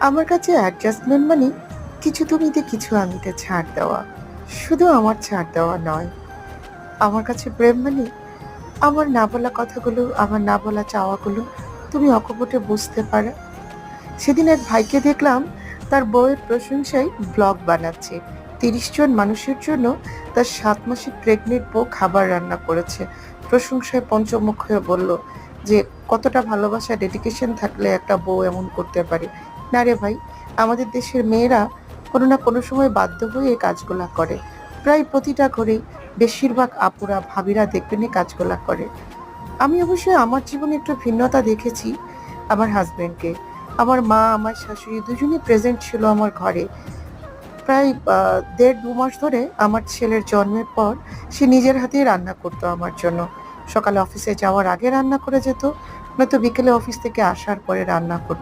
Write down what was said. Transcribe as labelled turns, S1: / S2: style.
S1: আমার কাছে অ্যাডজাস্টমেন্ট মানে কিছু তুমিতে কিছু আমিতে ছাড় দেওয়া। শুধু আমার ছাড় দেওয়া নয়। আমার কাছে প্রেম মানে আমার না বলা কথাগুলো, আমার না বলা চাওয়াগুলো তুমি অকপটে বুঝতে পারা। সেদিন এক ভাইকে দেখলাম তার বউয়ের প্রশংসায় ব্লগ বানাচ্ছে। ৩০ জন মানুষের জন্য তার ৭ মাসের প্রেগনেন্ট বউ খাবার রান্না করেছে। প্রশংসায় পঞ্চমুখ হয়ে বলল যে কতটা ভালোবাসা ডেডিকেশন থাকলে একটা বউ এমন করতে পারে। না রে ভাই, আমাদের দেশের মেয়েরা কোনো না কোনো সময় বাধ্য হয়ে এই কাজগুলা করে। প্রায় প্রতিটা ঘরেই বেশিরভাগ আপুরা ভাবিরা দেখবেন এই কাজগুলা করে। আমি অবশ্যই আমার জীবনে একটু ভিন্নতা দেখেছি। আমার হাজবেন্ডকে, আমার মা, আমার শাশুড়ি দুজনেই প্রেজেন্ট ছিল আমার ঘরে। প্রায় ১.৫-২ মাস ধরে আমার ছেলের জন্মের পর সে নিজের হাতেই রান্না করতো আমার জন্য। সকালে অফিসে যাওয়ার আগে রান্না করে যেত, নয়তো বিকেলে অফিস থেকে আসার পরে রান্না করতো।